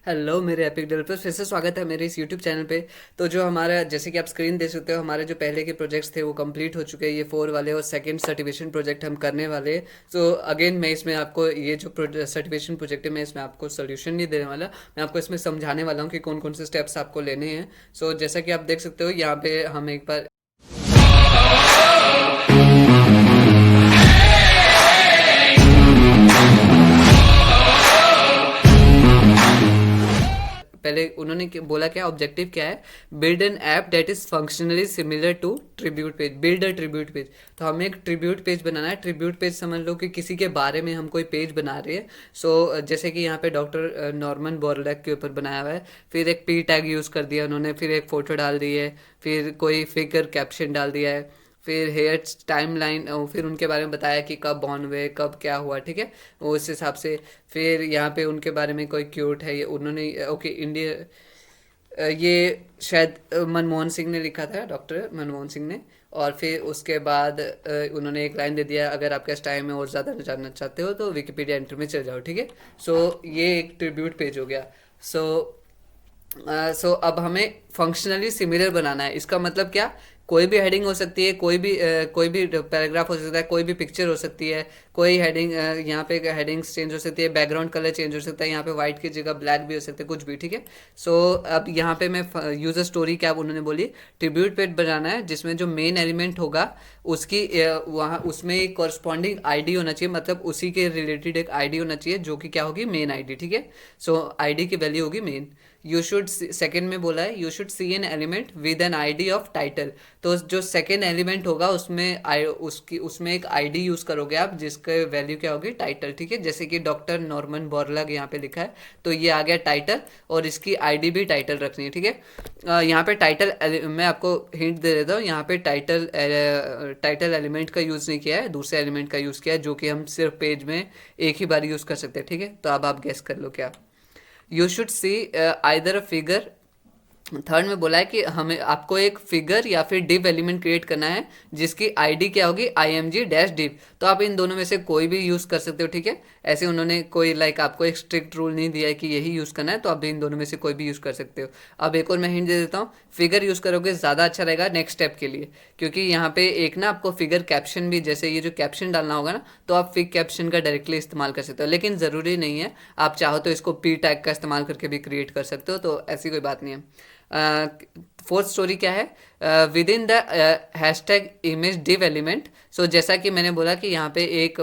Hello मेरे epic developers, फिर से स्वागत है मेरे इस यूट्यूब चैनल पे। तो जो हमारा, जैसे कि आप स्क्रीन देख सकते हो, हमारे जो पहले के प्रोजेक्ट्स थे वो कंप्लीट हो चुके हैं, ये 4 वाले, और सेकंड सर्टिफिकेशन प्रोजेक्ट हम करने वाले हैं। सो अगेन मैं इसमें आपको ये जो सर्टिफिकेशन प्रोजेक्ट है, मैं इसमें आपको सोल्यूशन नहीं देने वाला, मैं आपको इसमें समझाने वाला हूँ कि कौन कौन से स्टेप्स आपको लेने हैं। सो जैसा कि आप देख सकते हो यहाँ पे हम एक बार पहले उन्होंने बोला क्या ऑब्जेक्टिव क्या है, build an app that is functionally similar to tribute page, build a tribute page. तो हमें एक ट्रिब्यूट पेज बनाना है। ट्रिब्यूट पेज समझ लो कि किसी के बारे में हम कोई पेज बना रहे हैं। जैसे कि यहाँ पे डॉक्टर नॉर्मन बोरलैग के ऊपर बनाया हुआ है, फिर एक पी टैग यूज़ कर दिया उन्होंने, फिर एक फ़ोटो डाल दी है, फिर कोई फिगर कैप्शन डाल दिया है, फिर हेयर टाइम लाइन, फिर उनके बारे में बताया कि कब बॉर्न हुए, कब क्या हुआ, ठीक है, वो उस हिसाब से। फिर यहाँ पे उनके बारे में कोई क्यूट है, ये उन्होंने, ओके, इंडिया, ये शायद मनमोहन सिंह ने लिखा था, डॉक्टर मनमोहन सिंह ने। और फिर उसके बाद उन्होंने एक लाइन दे दिया, अगर आप कैस टाइम में और ज़्यादा जानना चाहते हो तो विकिपीडिया एंट्री में चले जाओ, ठीक है। ये एक ट्रिब्यूट पेज हो गया। सो अब हमें फंक्शनली सिमिलर बनाना है। इसका मतलब क्या, कोई भी हेडिंग हो सकती है, कोई भी पैराग्राफ हो सकता है, कोई भी पिक्चर हो सकती है, कोई हेडिंग, यहाँ पे हेडिंग्स चेंज हो सकती है, बैकग्राउंड कलर चेंज हो सकता है, यहाँ पे वाइट की जगह ब्लैक भी हो सकता है, कुछ भी, ठीक है। अब यहाँ पे मैं यूज़र स्टोरी क्या उन्होंने बोली, ट्रिब्यूट पेज बनाना है जिसमें जो मेन एलिमेंट होगा उसकी वहाँ उसमें एक कॉरस्पॉन्डिंग आईडी होना चाहिए, मतलब उसी के रिलेटेड एक आईडी होना चाहिए जो कि क्या होगी, मेन आईडी, ठीक है। आईडी की वैल्यू होगी मेन। यू शुड, सेकेंड में बोला है, you should see an element with an ID of title. तो जो सेकेंड एलिमेंट होगा उसमें उसमें एक आईडी यूज करोगे आप, जिसका वैल्यू क्या होगी, टाइटल, ठीक है। जैसे कि डॉक्टर नॉर्मन बोरलग यहाँ पे लिखा है, तो ये आ गया टाइटल, और इसकी आईडी भी टाइटल रखनी है, ठीक है। यहाँ पे टाइटल, मैं आपको हिंट दे देता हूँ, यहाँ पे टाइटल एलिमेंट का यूज़ नहीं किया है, दूसरे एलिमेंट का यूज़ किया है, जो कि हम सिर्फ पेज में एक ही बार यूज़ कर सकते हैं, ठीक है। तो अब आप गेस कर लो क्या। You should C either a figure, third में बोला है कि हमें आपको एक फिगर या फिर डिव एलिमेंट क्रिएट करना है जिसकी आईडी क्या होगी, I M G dash div. तो आप इन दोनों में से कोई भी यूज़ कर सकते हो, ठीक है। ऐसे उन्होंने कोई आपको एक स्ट्रिक्ट रूल नहीं दिया है कि यही यूज़ करना है, तो आप इन दोनों में से कोई भी यूज़ कर सकते हो। अब एक और मैं हिंट दे देता हूँ, फिगर यूज़ करोगे ज़्यादा अच्छा रहेगा नेक्स्ट स्टेप के लिए, क्योंकि यहाँ पे एक ना आपको फिगर कैप्शन भी, जैसे ये जो कैप्शन डालना होगा ना, तो आप फिग कैप्शन का डायरेक्टली इस्तेमाल कर सकते हो, लेकिन ज़रूरी नहीं है, आप चाहो तो इसको पी टैग का इस्तेमाल करके भी क्रिएट कर सकते हो, तो ऐसी कोई बात नहीं है। फोर्थ स्टोरी क्या है, with in the hashtag image div element. जैसा कि मैंने बोला कि यहाँ पे एक,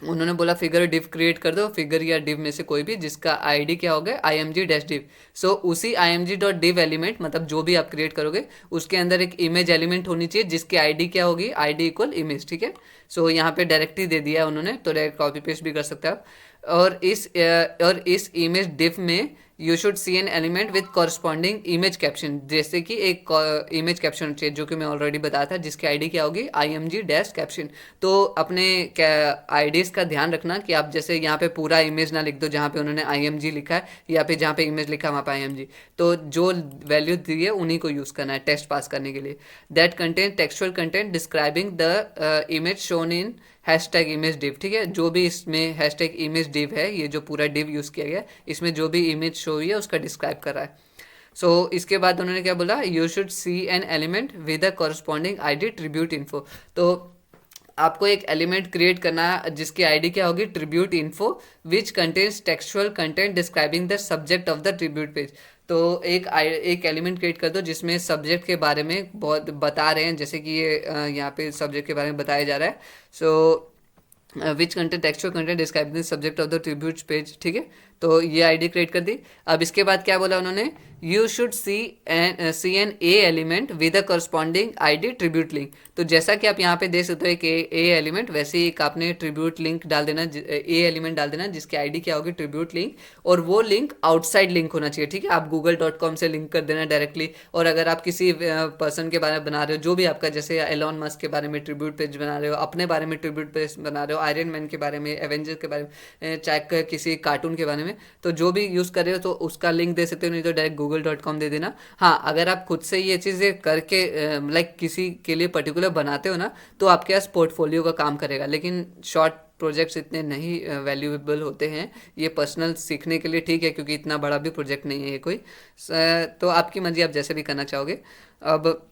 उन्होंने बोला फिगर डिव क्रिएट कर दो, फिगर या डिव में से कोई भी जिसका आईडी क्या होगा, I M G dash div. उसी I M G dot div element, मतलब जो भी आप क्रिएट करोगे उसके अंदर एक इमेज एलिमेंट होनी चाहिए जिसकी आईडी क्या होगी, आईडी इक्वल इमेज, ठीक है। यहाँ पे डायरेक्टली दे दिया है उन्होंने, तो डायरेक्ट कॉपी पेस्ट भी कर सकते हैं आप। और इस इमेज डिव में you should see an element with corresponding image caption, जैसे कि एक इमेज कैप्शन चाहिए, जो कि मैं ऑलरेडी बताया था, जिसकी आईडी क्या होगी, I M G dash caption. तो अपने आईडीज का ध्यान रखना कि आप जैसे यहाँ पे पूरा इमेज ना लिख दो जहाँ पे उन्होंने आई एम जी लिखा है, या फिर जहाँ पे इमेज लिखा है वहाँ पे आई एम जी। तो जो वैल्यू दी है उन्हीं को यूज़ करना है टेस्ट पास करने के लिए। That content textual content describing the image shown in hashtag image div, ठीक है। जो भी इसमें हैशटैग इमेज डिव है, ये जो पूरा डिव यूज़ किया गया, इसमें जो भी इमेज शो हुई है उसका डिस्क्राइब कर रहा है। इसके बाद उन्होंने क्या बोला, you should see an element with a corresponding ID tribute info. तो आपको एक एलिमेंट क्रिएट करना है जिसकी आईडी क्या होगी, tribute info, which contains textual content describing the subject of the tribute page. तो एक एलिमेंट क्रिएट कर दो जिसमें सब्जेक्ट के बारे में बहुत बता रहे हैं, जैसे कि ये यहाँ पे सब्जेक्ट के बारे में बताया जा रहा है। Which content textual content describing the subject of the tribute page, ठीक है। तो ये आईडी क्रिएट कर दी। अब इसके बाद क्या बोला उन्होंने, you should see an a element with a corresponding ID tribute link. तो जैसा कि आप यहाँ पे देख सकते हो एक ए एलिमेंट, वैसे ही एक आपने ट्रिब्यूट लिंक डाल देना, ए एलिमेंट डाल देना जिसकी आईडी क्या होगी, ट्रिब्यूट लिंक। और वो लिंक आउटसाइड लिंक होना चाहिए, ठीक है। आप google.com से लिंक कर देना डायरेक्टली। और अगर आप किसी पर्सन के बारे में बना रहे हो, जो भी आपका, जैसे एलॉन मस्क के बारे में ट्रिब्यूट पेज बना रहे हो, अपने बारे में ट्रिब्यूट पेज बना रहे हो, आयरन मैन के बारे में, एवेंजर के बारे में, चाहे किसी कार्टून के बारे में, तो जो भी यूज़ कर रहे हो तो उसका लिंक दे सकते हो, नहीं तो डायरेक्ट google.com दे देना। हाँ, अगर आप खुद से ये चीज़ें करके किसी के लिए पर्टिकुलर बनाते हो ना, तो आपके पास पोर्टफोलियो का काम करेगा, लेकिन शॉर्ट प्रोजेक्ट्स इतने नहीं वैल्यूएबल होते हैं, ये पर्सनल सीखने के लिए ठीक है, क्योंकि इतना बड़ा भी प्रोजेक्ट नहीं है ये कोई। तो आपकी मर्जी, आप जैसे भी करना चाहोगे। अब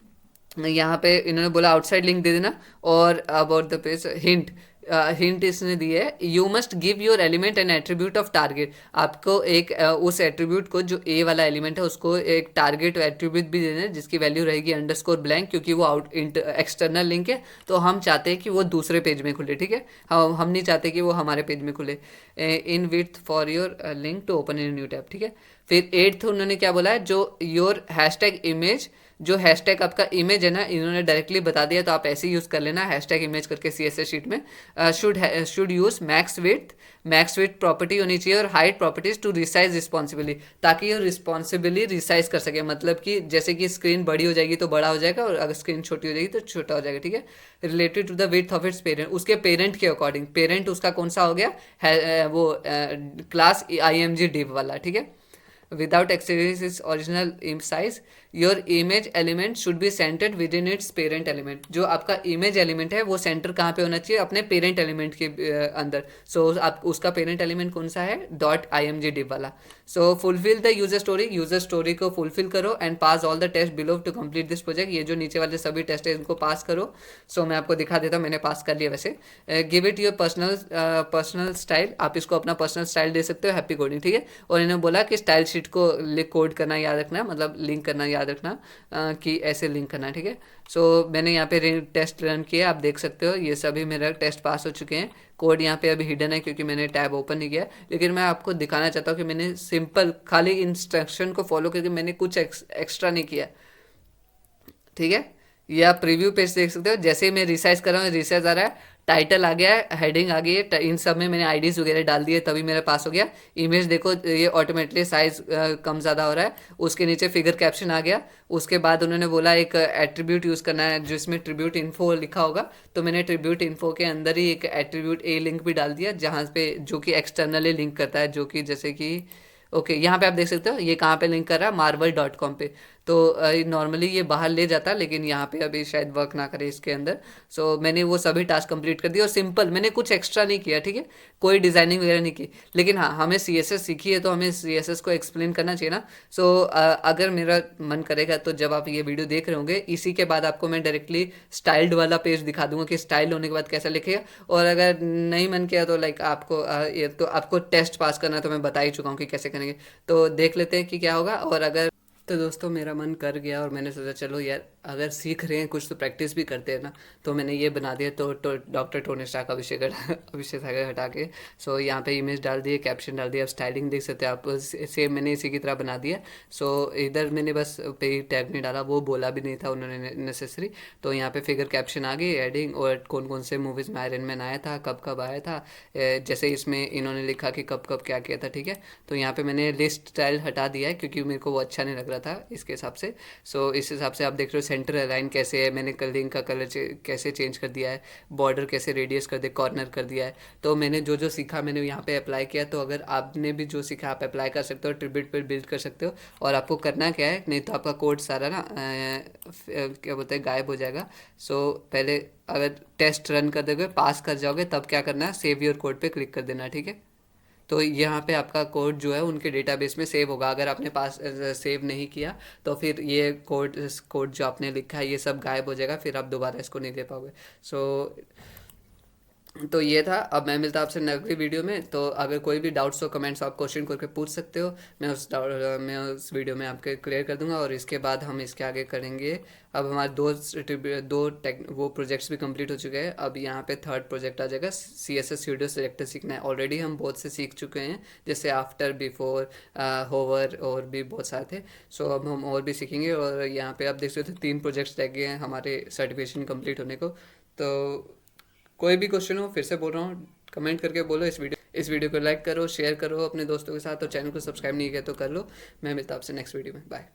यहाँ पे इन्होंने बोला आउटसाइड लिंक दे देना, और about the page hint, hint इसने दी है, you must give your element N attribute of target. आपको एक उस एट्रीब्यूट को, जो ए वाला एलिमेंट है, उसको एक टारगेट एट्रीब्यूट भी देना है, जिसकी वैल्यू रहेगी अंडरस्कोर ब्लैंक, क्योंकि वो एक्सटर्नल लिंक है, तो हम चाहते हैं कि वो दूसरे पेज में खुले, ठीक है। हम नहीं चाहते कि वो हमारे पेज में खुले। In with for your link to open in new tab, ठीक है। फिर 8th उन्होंने क्या बोला है, जो योर हैशटैग इमेज, जो हैशटैग आपका इमेज है ना, इन्होंने डायरेक्टली बता दिया, तो आप ऐसे ही यूज़ कर लेना हैशटैग इमेज करके CSS शीट में। Should use max width property होनी चाहिए, और height properties to resize responsibly, ताकि ये रिस्पॉन्सिबली रिसाइज कर सके। मतलब कि जैसे कि स्क्रीन बड़ी हो जाएगी तो बड़ा हो जाएगा, और अगर स्क्रीन छोटी हो जाएगी तो छोटा हो जाएगा, ठीक है। Related to the width of its parent, उसके पेरेंट के अकॉर्डिंग। पेरेंट उसका कौन सा हो गया है, वो क्लास IMG div वाला, ठीक है। Without exceeding its original size, your image element should be centered within its parent element। जो आपका image element है वो सेंटर कहाँ पे होना चाहिए, अपने parent element के अंदर। so आप उसका parent element कौन सा है, .img div वाला। so fulfill the user story को fulfill करो, and pass all the tests below to complete this project। ये जो नीचे वाले सभी टेस्ट है इनको पास करो। so मैं आपको दिखा देता हूँ, मैंने पास कर लिया वैसे। give it your personal style, आप इसको अपना पर्सनल स्टाइल दे सकते हो, हैप्पी कोडिंग, ठीक है। और इन्होंने बोला कि स्टाइल शीट को कोड करना याद रखना, मतलब लिंक करना याद रखना, कि ऐसे लिंक करना, ठीक है। सो मैंने यहाँ पे टेस्ट रन किया, आप देख सकते हो ये सभी मेरा टेस्ट पास हो चुके हैं। कोड यहाँ पे अभी हिडन है क्योंकि मैंने टैब ओपन नहीं किया, लेकिन मैं आपको दिखाना चाहता हूँ कि मैंने सिंपल खाली इंस्ट्रक्शन को फॉलो करके मैंने कुछ एक्स्ट्रा नहीं किया, ठीक है। ये आप प्रीव्यू पेज देख सकते हो, जैसे ही मैं रिसाइज कर रहा हूँ रिसाइज आ रहा है, टाइटल आ गया है, हेडिंग आ गई है, इन सब में मैंने आईडीज वगैरह डाल दिए, तभी मेरा पास हो गया। इमेज देखो, ये ऑटोमेटिकली साइज कम ज़्यादा हो रहा है। उसके नीचे फिगर कैप्शन आ गया। उसके बाद उन्होंने बोला एक एट्रीब्यूट यूज़ करना है जिसमें ट्रिब्यूट इन्फो लिखा होगा, तो मैंने ट्रिब्यूट इन्फो के अंदर ही एक एट्रीब्यूट ए लिंक भी डाल दिया, जहाँ पे जो कि एक्सटर्नली लिंक करता है, जो कि जैसे कि ओके यहाँ पे आप देख सकते हो ये कहाँ पे लिंक कर रहा है, marvel.com पे। तो नॉर्मली ये बाहर ले जाता, लेकिन यहाँ पे अभी शायद वर्क ना करे इसके अंदर। सो मैंने वो सभी टास्क कंप्लीट कर दिए, और सिंपल, मैंने कुछ एक्स्ट्रा नहीं किया, ठीक है। कोई डिज़ाइनिंग वगैरह नहीं की, लेकिन हाँ हमें CSS सीखी है तो हमें CSS को एक्सप्लेन करना चाहिए ना। सो अगर मेरा मन करेगा तो जब आप ये वीडियो देख रहे होंगे, इसी के बाद आपको मैं डायरेक्टली स्टाइल्ड वाला पेज दिखा दूंगा कि स्टाइल होने के बाद कैसा लिखेगा। और अगर नहीं मन किया तो लाइक आपको ये तो आपको टेस्ट पास करना है, तो मैं बता ही चुका हूँ कि कैसे करेंगे। तो देख लेते हैं कि क्या होगा। और अगर तो दोस्तों मेरा मन कर गया, और मैंने सोचा चलो यार अगर सीख रहे हैं कुछ तो प्रैक्टिस भी करते हैं ना, तो मैंने ये बना दिया। तो डॉक्टर टोनी स्टार्क अभिषेक सागर हटा के, सो यहाँ पे इमेज डाल दिए, कैप्शन डाल दिया, अब स्टाइलिंग देख सकते हैं आप, सेम मैंने इसी की तरह बना दिया। सो इधर मैंने बस पे टैग नहीं डाला, वो बोला भी नहीं था उन्होंने नेसेसरी। तो यहाँ पे फिगर कैप्शन आ गई, एडिंग, और कौन कौन से मूवीज़ में आयरन मैन आया था, कब कब आया था, जैसे इसमें इन्होंने लिखा कि कब कब क्या किया था, ठीक है। तो यहाँ पे मैंने लिस्ट स्टाइल हटा दिया है क्योंकि मेरे को वो अच्छा नहीं लग रहा था इसके हिसाब से। सो इस हिसाब से आप देख रहे हो सेंटर अलाइन कैसे है, मैंने कलरिंग का कलर कैसे चेंज कर दिया है, बॉर्डर कैसे रेडियस कर दिया, कॉर्नर कर दिया है। तो मैंने जो जो सीखा मैंने यहाँ पे अप्लाई किया। तो अगर आपने भी जो सीखा आप अप्लाई कर सकते हो, ट्रिब्यूट पर बिल्ड कर सकते हो। और आपको करना क्या है, नहीं तो आपका कोड सारा ना क्या बोलते हैं गायब हो जाएगा। सो पहले अगर टेस्ट रन कर दोगे, पास कर जाओगे, तब क्या करना है, सेव योर कोड पे क्लिक कर देना, ठीक है। तो यहाँ पे आपका कोड जो है उनके डेटाबेस में सेव होगा। अगर आपने पास सेव नहीं किया तो फिर ये कोड जो आपने लिखा है ये सब गायब हो जाएगा, फिर आप दोबारा इसको नहीं दे पाओगे। सो तो ये था। अब मैं मिलता आपसे अगली वीडियो में। तो अगर कोई भी डाउट्स हो, कमेंट्स, आप क्वेश्चन करके पूछ सकते हो, मैं उस वीडियो में आपके क्लियर कर दूंगा। और इसके बाद हम इसके आगे करेंगे। अब हमारे वो प्रोजेक्ट्स भी कंप्लीट हो चुके हैं। अब यहाँ पे थर्ड प्रोजेक्ट आ जाएगा, CSS स्टूडियो सेलेक्टर सीखना है। ऑलरेडी हम बहुत से सीख चुके हैं, जैसे आफ्टर, बिफोर, होवर, और भी बहुत सारे थे। सो अब हम और भी सीखेंगे। और यहाँ पे आप देख सकते हो 3 प्रोजेक्ट्स रह गए हैं हमारे सर्टिफिकेशन कंप्लीट होने को। तो कोई भी क्वेश्चन हो, फिर से बोल रहा हूँ, कमेंट करके बोलो। इस वीडियो को लाइक करो, शेयर करो अपने दोस्तों के साथ, और चैनल को सब्सक्राइब नहीं किया तो कर लो। मैं मिलता हूँ आपसे नेक्स्ट वीडियो में। बाय।